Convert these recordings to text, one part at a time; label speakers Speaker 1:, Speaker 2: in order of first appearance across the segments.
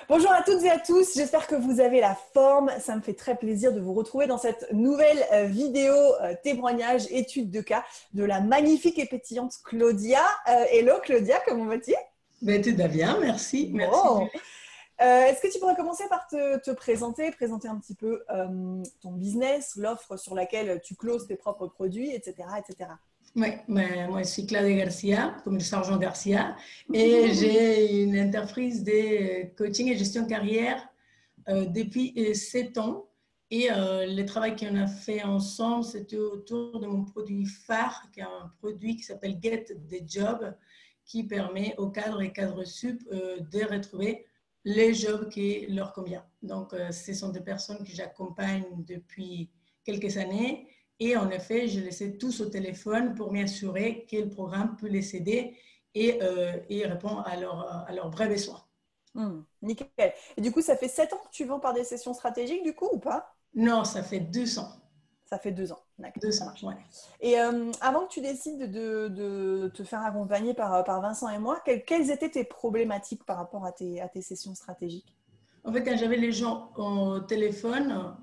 Speaker 1: Bonjour à toutes et à tous, j'espère que vous avez la forme. Ça me fait très plaisir de vous retrouver dans cette nouvelle vidéo témoignage, étude de cas de la magnifique et pétillante Claudia. Hello Claudia, comment vas-tu?
Speaker 2: Ben, tout va bien, merci. Merci,
Speaker 1: Bon,
Speaker 2: Julie.
Speaker 1: est-ce que tu pourrais commencer par te présenter, présenter un petit peu ton business, l'offre sur laquelle tu closes tes propres produits, etc., etc.
Speaker 2: Ouais, ben, moi, je suis Claudia Garcia, comme le sergent Garcia, et j'ai une entreprise de coaching et gestion de carrière depuis 7 ans. Et le travail qu'on a fait ensemble, c'était autour de mon produit phare, qui est un produit qui s'appelle Get the Job, qui permet aux cadres et cadres sup de retrouver les jobs qui leur conviennent. Donc, ce sont des personnes que j'accompagne depuis quelques années. Et en effet, je les ai tous au téléphone pour m'assurer que le programme peut les aider et répond à leurs vrais besoins.
Speaker 1: Nickel. Et du coup, ça fait 7 ans que tu vends par des sessions stratégiques, du coup, ou pas?
Speaker 2: Non, ça fait 200.
Speaker 1: Ça fait 2 ans, d'accord, ça
Speaker 2: 200,
Speaker 1: marche.
Speaker 2: ouais.
Speaker 1: Et avant que tu décides de te faire accompagner par Vincent et moi, quelles étaient tes problématiques par rapport à tes sessions stratégiques?
Speaker 2: En fait, quand j'avais les gens au téléphone,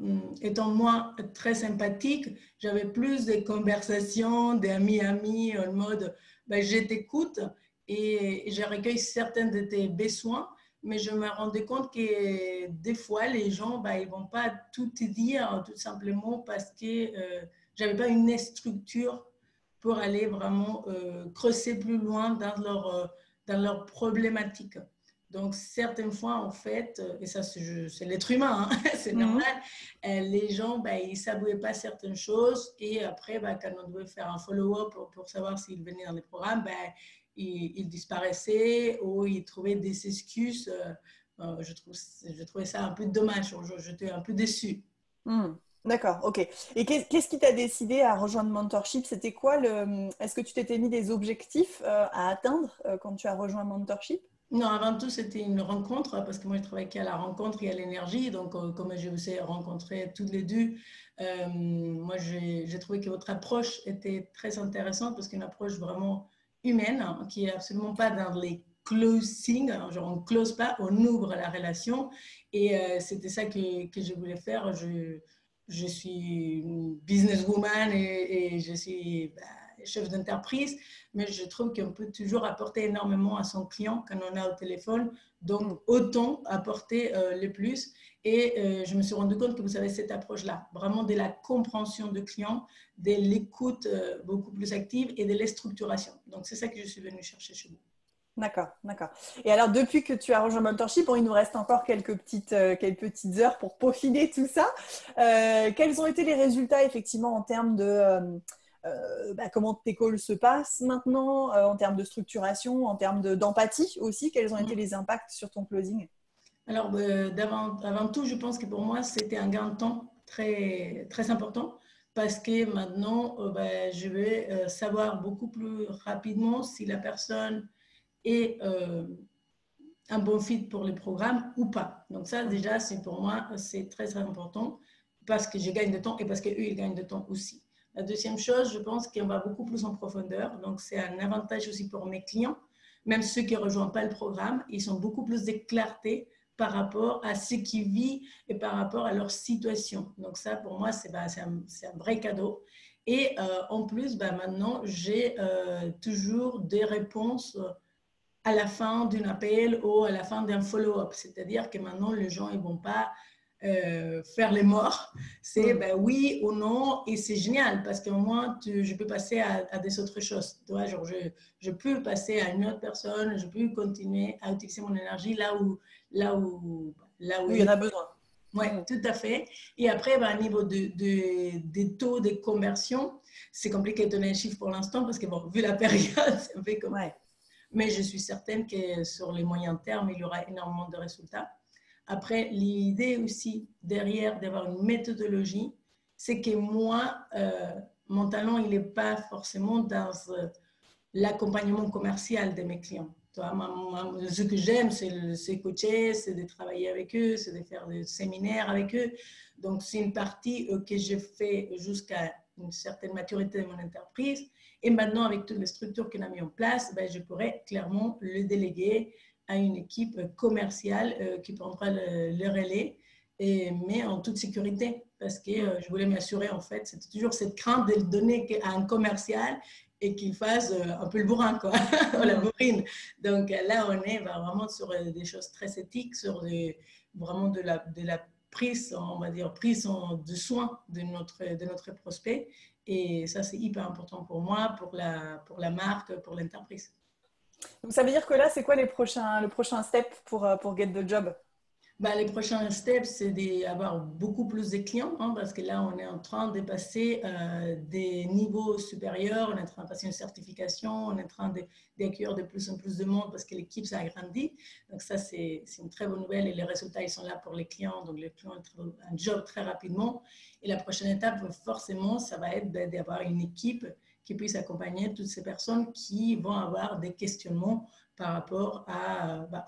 Speaker 2: étant moi très sympathique, j'avais plus de conversations, d'amis-amis, en mode ben, je t'écoute et je recueille certains de tes besoins, mais je me rendais compte que des fois, les gens, ben, ils ne vont pas tout te dire, tout simplement parce que je n'avais pas une structure pour aller vraiment creuser plus loin dans leur problématique. Donc, certaines fois, en fait, et ça, c'est l'être humain, hein, c'est normal,
Speaker 1: Mhm.
Speaker 2: les gens, ben, ils ne savouaient pas certaines choses. Et après, ben, quand on devait faire un follow-up pour savoir s'ils venaient dans les programmes, ben, ils disparaissaient ou ils trouvaient des excuses. Je trouvais ça un peu dommage. J'étais un peu déçue.
Speaker 1: Hmm. D'accord, ok. Et qu'est-ce qui t'a décidé à rejoindre Mentorship? C'était quoi le... Est-ce que tu t'étais mis des objectifs à atteindre quand tu as rejoint Mentorship?
Speaker 2: Non, avant tout, c'était une rencontre, parce que moi, je travaille qu'à la rencontre et à l'énergie. Donc, comme je vous ai rencontrés toutes les deux, moi, j'ai trouvé que votre approche était très intéressante parce qu'une approche vraiment humaine, hein, qui est absolument pas dans les closing, hein, genre on ne close pas, on ouvre la relation. Et c'était ça que je voulais faire. Je suis une businesswoman et je suis bah, chef d'entreprise, mais je trouve qu'on peut toujours apporter énormément à son client quand on a au téléphone, donc
Speaker 1: Hmm.
Speaker 2: autant apporter le plus. Et je me suis rendu compte que vous avez cette approche-là, vraiment de la compréhension de client, de l'écoute beaucoup plus active et de la structuration. Donc c'est ça que je suis venue chercher chez vous.
Speaker 1: D'accord, d'accord. Et alors, depuis que tu as rejoint Mentorship, bon, il nous reste encore quelques petites heures pour peaufiner tout ça. Quels ont été les résultats, effectivement, en termes de comment tes calls se passent maintenant, en termes de structuration, en termes d'empathie aussi? Quels ont été les impacts sur ton closing?
Speaker 2: Alors, avant tout, je pense que pour moi, c'était un gain de temps très, très important parce que maintenant, ben, je vais savoir beaucoup plus rapidement si la personne est un bon fit pour le programme ou pas. Donc ça,
Speaker 1: Mhm.
Speaker 2: déjà, c'est pour moi, c'est très, très important parce que je gagne de temps et parce qu'eux, ils gagnent de temps aussi. La deuxième chose, je pense qu'on va beaucoup plus en profondeur. Donc, c'est un avantage aussi pour mes clients. Même ceux qui ne rejoignent pas le programme, ils ont beaucoup plus de clarté par rapport à ce qu'ils vivent et par rapport à leur situation. Donc ça, pour moi, c'est un vrai cadeau. Et en plus, bah, maintenant, j'ai toujours des réponses à la fin d'un appel ou à la fin d'un follow-up. C'est-à-dire que maintenant, les gens ne vont pas faire les morts. C'est
Speaker 1: Mhm.
Speaker 2: ben, oui ou non, et c'est génial parce qu'au moins, je peux passer à des autres choses. Tu vois, genre je peux passer à une autre personne, je peux continuer à utiliser mon énergie là où
Speaker 1: Oui, il y
Speaker 2: il
Speaker 1: en
Speaker 2: est.
Speaker 1: a besoin.
Speaker 2: Oui,
Speaker 1: Mhm.
Speaker 2: tout à fait. Et après, ben, au niveau des taux de conversion, c'est compliqué de donner un chiffre pour l'instant parce que, bon, vu la période, c'est un peu compliqué.
Speaker 1: Ouais.
Speaker 2: Mais je suis certaine que sur les moyens termes, il y aura énormément de résultats. Après, l'idée aussi derrière d'avoir une méthodologie, c'est que moi, mon talent, il n'est pas forcément dans l'accompagnement commercial de mes clients. Toi, ce que j'aime, c'est coacher, c'est de travailler avec eux, c'est de faire des séminaires avec eux. Donc, c'est une partie que je fais jusqu'à une certaine maturité de mon entreprise. Et maintenant, avec toutes les structures qu'on a mis en place, ben, je pourrais clairement le déléguer à une équipe commerciale qui prendra le relais, mais en toute sécurité. Parce que je voulais m'assurer, en fait, c'était toujours cette crainte de le donner à un commercial et qu'il fasse un peu le bourrin, quoi, ou la bourrine. Donc là, on est vraiment sur des choses très éthiques, sur vraiment de la prise, on va dire, prise de soin de notre prospect. Et ça, c'est hyper important pour moi, pour la marque, pour l'entreprise.
Speaker 1: Donc, ça veut dire que là, c'est quoi le prochain step pour Get the Job?
Speaker 2: Les prochains steps, c'est d'avoir beaucoup plus de clients, hein, parce que là, on est en train de passer des niveaux supérieurs, on est en train de passer une certification, on est en train d'accueillir de plus en plus de monde parce que l'équipe s'est agrandie. Donc ça, c'est une très bonne nouvelle et les résultats, ils sont là pour les clients. Donc les clients ont un job très rapidement. Et la prochaine étape, forcément, ça va être d'avoir une équipe qui puisse accompagner toutes ces personnes qui vont avoir des questionnements par rapport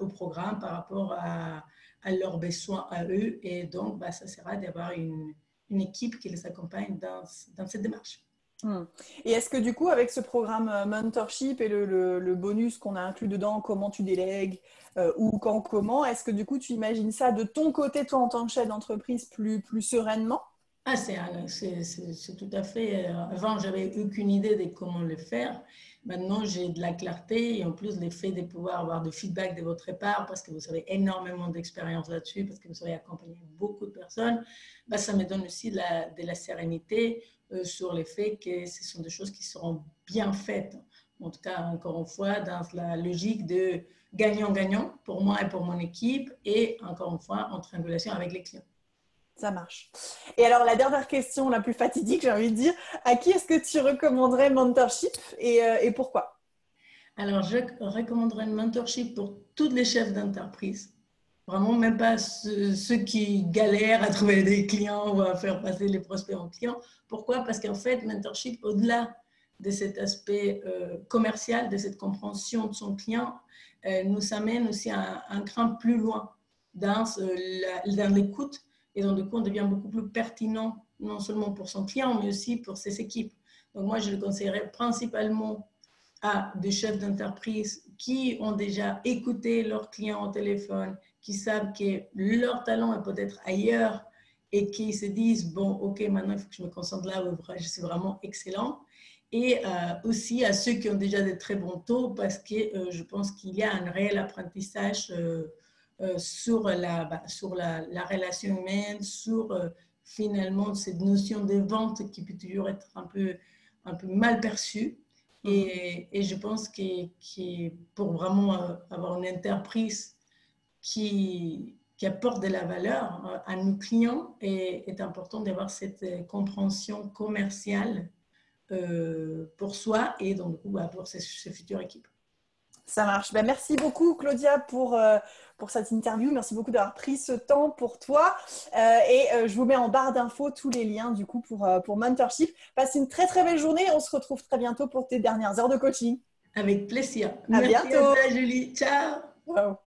Speaker 2: au programme, par rapport à leurs besoins à eux. Et donc, ça sera d'avoir une équipe qui les accompagne dans cette démarche.
Speaker 1: Et est-ce que du coup, avec ce programme mentorship et le bonus qu'on a inclus dedans, comment tu délègues ou comment, est-ce que du coup, tu imagines ça de ton côté, toi, en tant que chef d'entreprise, plus sereinement?
Speaker 2: C'est tout à fait. Avant, j'avais aucune idée de comment le faire. Maintenant, j'ai de la clarté et en plus, le fait de pouvoir avoir de feedback de votre part, parce que vous avez énormément d'expérience là-dessus, parce que vous avez accompagné beaucoup de personnes, ça me donne aussi de la sérénité sur le fait que ce sont des choses qui seront bien faites. En tout cas, encore une fois, dans la logique de gagnant-gagnant pour moi et pour mon équipe et encore une fois, en triangulation avec les clients.
Speaker 1: Ça marche. Et alors, la dernière question, la plus fatidique, j'ai envie de dire, à qui est-ce que tu recommanderais mentorship et pourquoi?
Speaker 2: Alors, je recommanderais une mentorship pour tous les chefs d'entreprise. Vraiment, même pas ceux qui galèrent à trouver des clients ou à faire passer les prospects en clients. Pourquoi? Parce qu'en fait, mentorship, au-delà de cet aspect commercial, de cette compréhension de son client, nous amène aussi un cran plus loin dans l'écoute. Et donc, du coup, on devient beaucoup plus pertinent, non seulement pour son client, mais aussi pour ses équipes. Donc, moi, je le conseillerais principalement à des chefs d'entreprise qui ont déjà écouté leurs clients au téléphone, qui savent que leur talent est peut-être ailleurs et qui se disent, bon, OK, maintenant, il faut que je me concentre là où je suis vraiment excellent. Et aussi à ceux qui ont déjà de très bons taux, parce que je pense qu'il y a un réel apprentissage sur la relation humaine, sur finalement cette notion de vente qui peut toujours être un peu mal perçue. Et je pense que pour vraiment avoir une entreprise qui apporte de la valeur à nos clients, est important d'avoir cette compréhension commerciale pour soi et donc pour ses futures équipes.
Speaker 1: Ça marche. Merci beaucoup, Claudia, pour cette interview. Merci beaucoup d'avoir pris ce temps pour toi. Je vous mets en barre d'infos tous les liens du coup pour Mentorship. Passe une très, très belle journée. On se retrouve très bientôt pour tes dernières heures de coaching.
Speaker 2: Avec plaisir.
Speaker 1: À bientôt.
Speaker 2: À toi, Julie. Ciao.
Speaker 1: Wow.